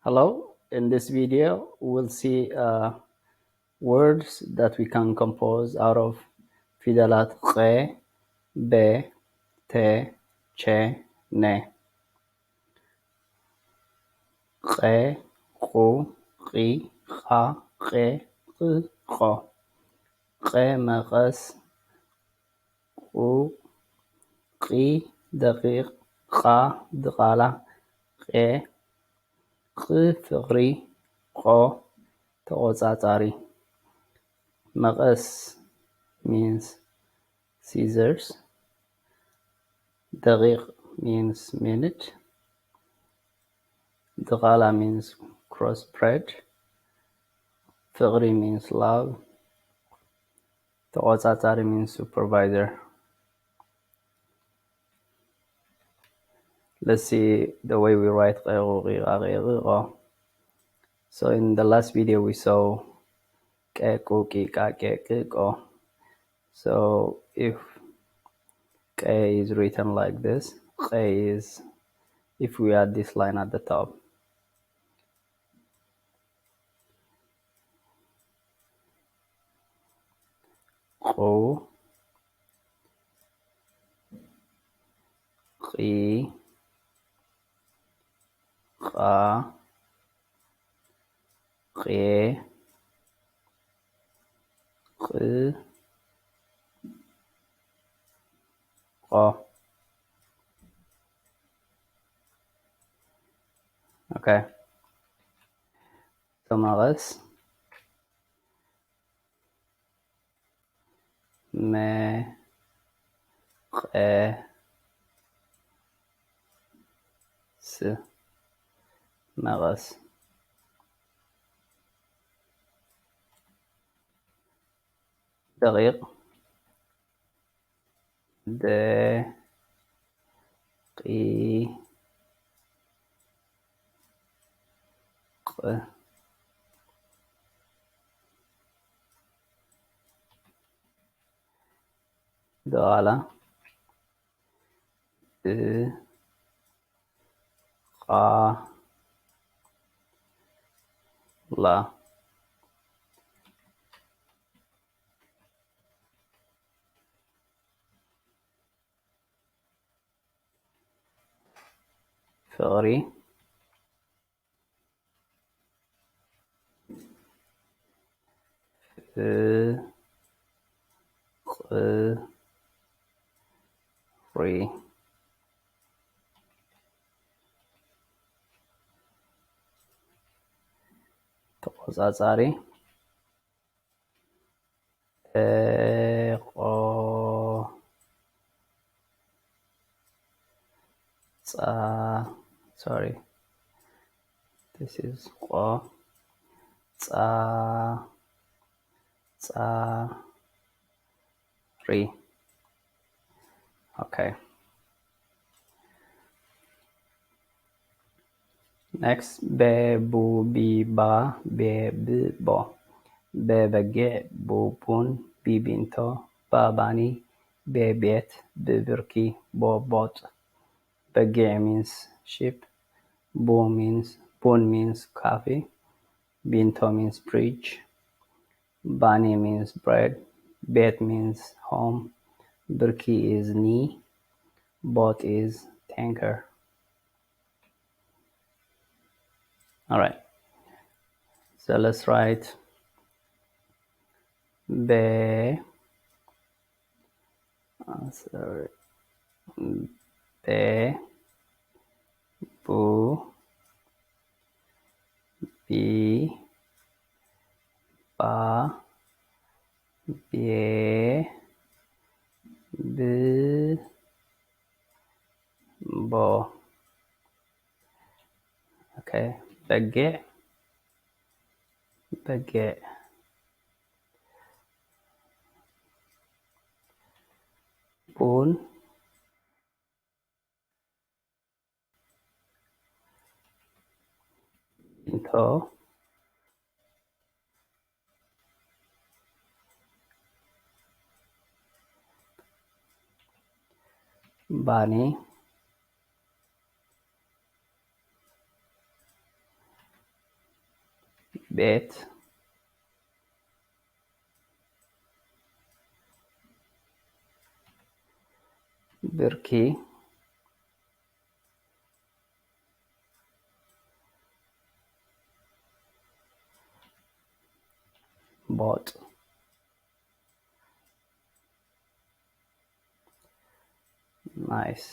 Hello, in this video we'll see words that we can compose out of ፊደላት ቐ፣ በ፣ ተ፣ ቸ፣ ነ። ቐ፣ ቁ፣ ቒ፣ ኻ፣ ቐ፣ ቕ፣ ቆ። ቐ መቐስ፣ ቁ ቒ ደቂቕ፣ ኻ ድቓላ፣ ቐ ቕ ፍቕሪ፣ ቆ ተቖጻጻሪ። መቐስ means scissors. ደቂቕ means minute. ድቓላ means crossbred. ፍቕሪ means love. ተቖጻጻሪ means supervisor. Let's see the way we write qa. So in the last video we saw ko. So if k is written like this, k is if we add this line at the top. Qu, qi, qa, qe, q, qo. Okay. So መቐስ መ ቐ ስ መቐስ ደቂቕ ደ ቂ ቕ ድቓላ ድ ቓ ላ ፍቕሪ ፍ ቕ ሪ ተቖጻጻሪ ቆ ጻ sorry this is ቆ ጻ ጻ ሪ. Okay. Next, be, bu, bi, ba, be, b, bo. Be, በጊዕ፣ ቡ፣ ቡን፣ ቢ፣ ቢንቶ፣ ባ፣ ባኒ፣ ቤ፣ ቤት፣ ብ፣ ብርኪ፣ ቦ፣ ቦጥ. በጊዕ means sheep. Bun means coffee. Binto means bridge. Bani means bread. Bet means home. Birki is knee. Boat is tanker. All right. So let's write be. Be, bu, bi, ba, be, b, bo. Okay. በጊዕ በጊዕ ቡን ቢንቶ ባኒ ቤት ብርኪ ቦጥ nice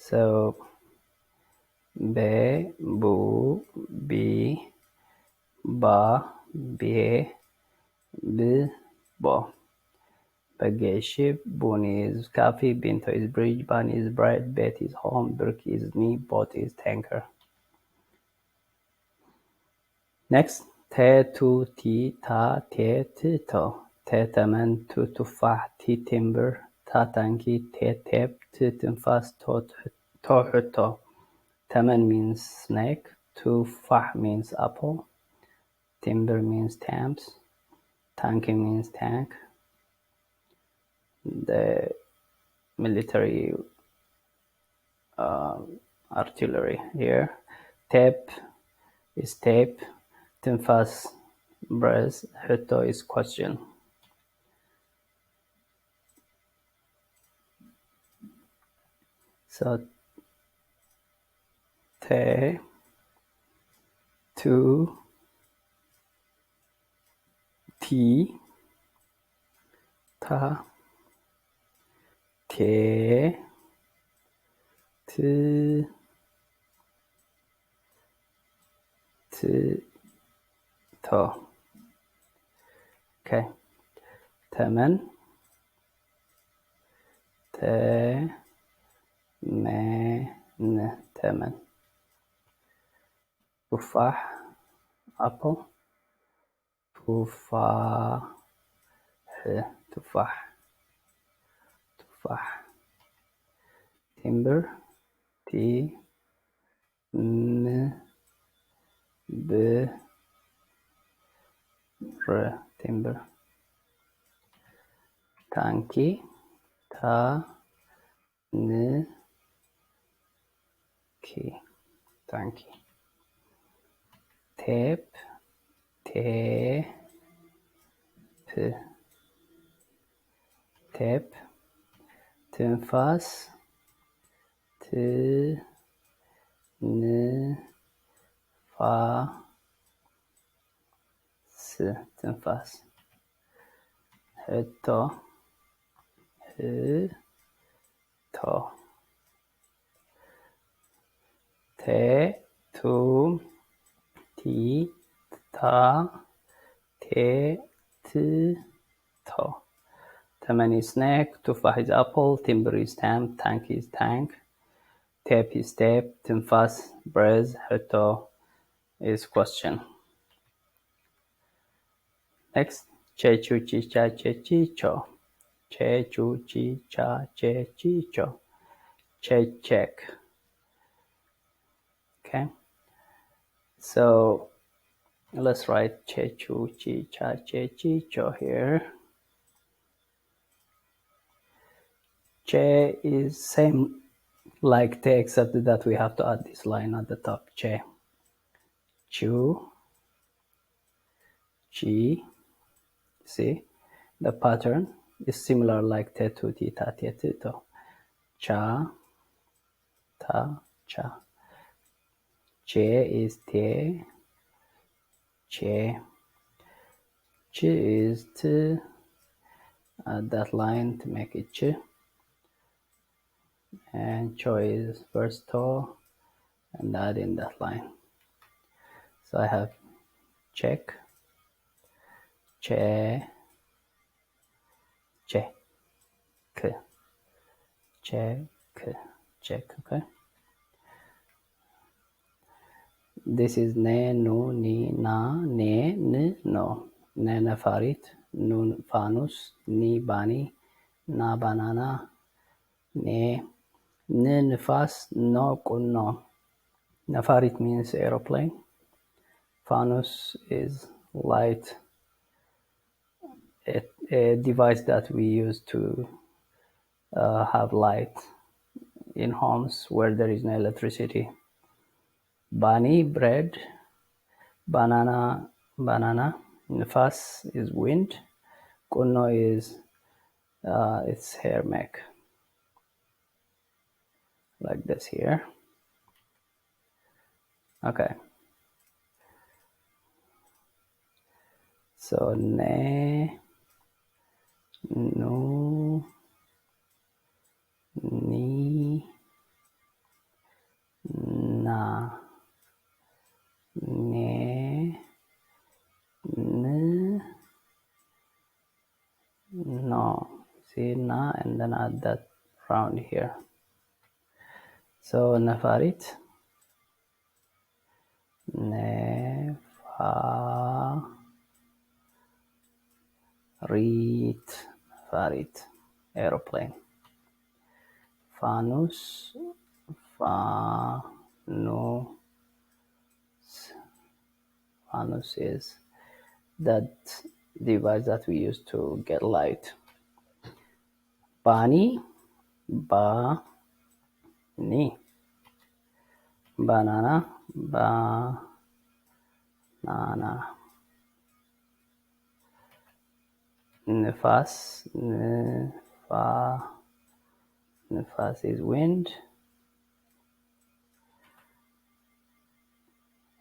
so be bu bi ba be b bo Bageship, Buni is coffee, Binto is bridge, Bani is bread, Bet is home, Birk is knee, Boat is tanker. Next, Te tu ti ta te ti to. Te taman tu tufah ti timber, ta tanki te tep ti tinfas to huto. Taman means snake, tufah means apple, timber means stamps, tanki means tank. The military artillery here. Tape is tape. Tinfas breath. Hutto is question. So te tu ti ta te tu tu to. Okay. Taman te me n taman. Tufah apple. Tufah tufah tufah. Timber t n b r timber. Tanki ta n ki tanki. Tape te p tape. Tinfas t n fa s tinfas. Hutto to. Te tu ti ta te t to. Taman is snake, tufah is apple, timber is stamp, tank is tank, tape is tape, tinfas breath, hutto is question. Next, che chu chi cha che chi cho. Che chu chi cha che chi cho. Che check. Okay. So let's write che chu chi cha che chi cho here. Che is same like te except that we have to add this line at the top. Che. Chu. Chi. See, the pattern is similar like te tu ti ta te tu to. Cha. Ta. Cha. Che is te. Che. Chi is t. Add that line to make it chi. And cho is first to, and add in that line. So I have check, che, check, check, check, okay? This is ne, nu, ni, na, ne, n, no. Ne nafarit, nun fanus, ni bani, na banana, ne, n nifas, no kunno. Nafarit means aeroplane. Fanus is light, a device that we use to have light in homes where there is no electricity. Bani, bread. Banana banana. Nifas is wind. Kunno is its hair make. Like this here. Okay. So ne, nu, ni, na, ne, n, no. See na and then add that round here. So nafarit. Farit, aeroplane. Fanus, fanus is that device that we use to get light. Bani, ni. Banana, banana. Nifas, nifas is wind.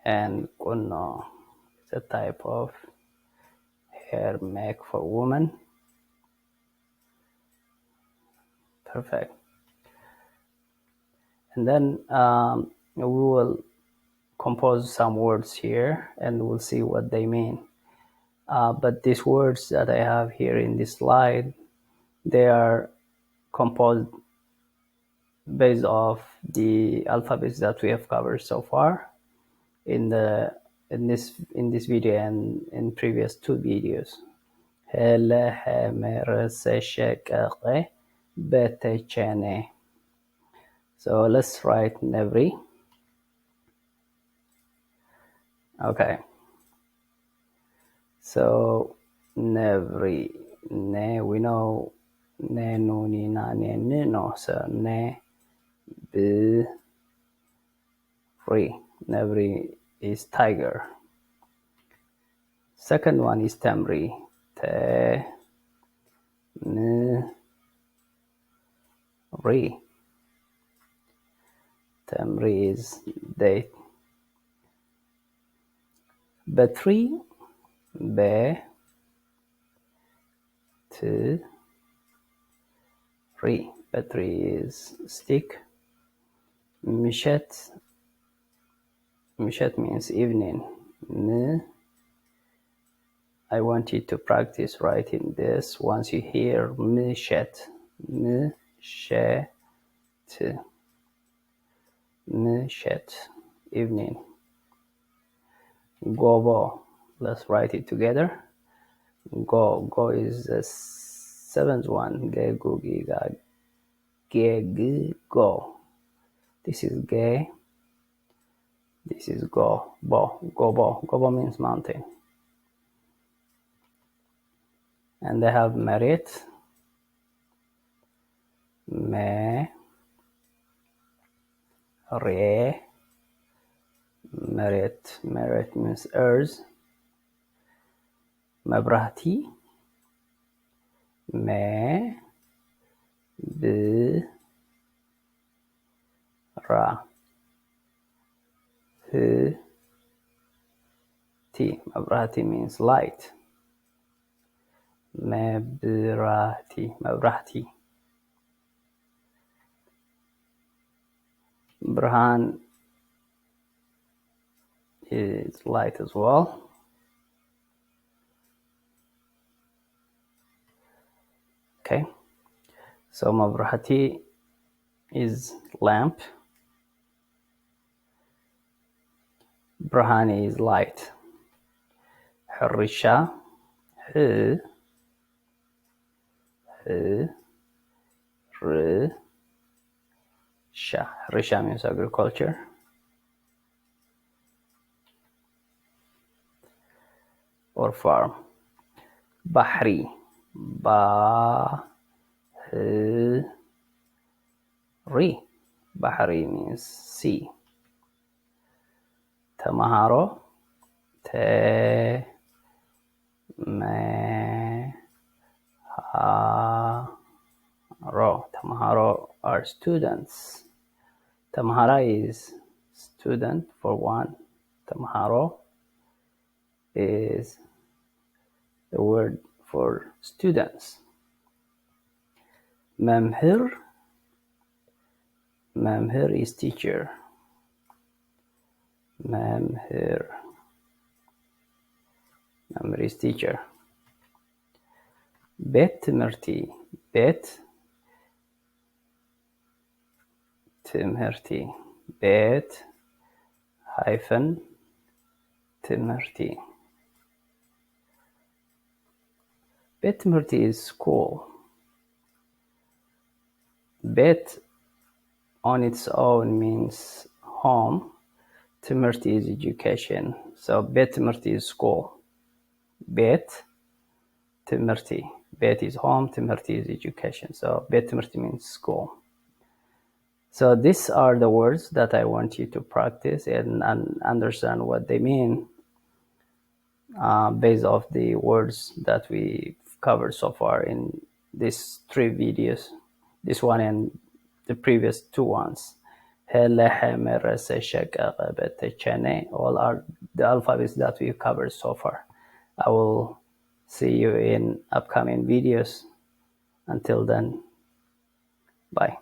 And kunno is a type of hair make for women. Perfect. And then we will compose some words here and we'll see what they mean. But these words that I have here in this slide, they are composed based off the alphabets that we have covered so far in this video and in previous 2 videos. ቐበተቸነ. So let's write Nevri. Okay. So Nevri, ne, we know ne, nu, ni, na, ne, ni, no. So ne, b, ri. Nevri is tiger. Second one is Temri. Te, n, ri. Temri is date. Betri, be, t, ri. Betri is stick. Mishet, mishet means evening. N, I want you to practice writing this once you hear mishet. Mishet, evening. Gobo, let's write it together. Go is the 7th one. Go. This is ge. This is go. Gobo means mountain. And they have merit. Me, re. Merit means earth. Mabrati, me, b, ra, h, t. Mabrati means light. Mabrati. Brhan is light as well. Okay, so mabrahati is lamp. Brahani is light. Harisha, Harisha means agriculture. Or farm. Bahri, Bahri means sea. Temaharo, T, ተምሃሮ are students. ተምሃራ is student for one. ተምሃሮ is the word for students. መምህር is teacher. መምህር is teacher. ቤት ትምህርቲ ቤት ትምህርቲ ቤት ሃይፈን ትምህርቲ ቤት ትምህርቲ is school. ቤት on its own means home. ትምህርቲ is education. So ቤት ትምህርቲ is school. ቤት ትምህርቲ ቤት is home, ትምህርቲ is education. So ቤት ትምህርቲ means school. So these are the words that I want you to practice and understand what they mean based off the words that we covered so far in these 3 videos, this one and the previous 2 ones. ቐበተቸነ, all are the alphabets that we've covered so far. I will see you in upcoming videos. Until then, bye.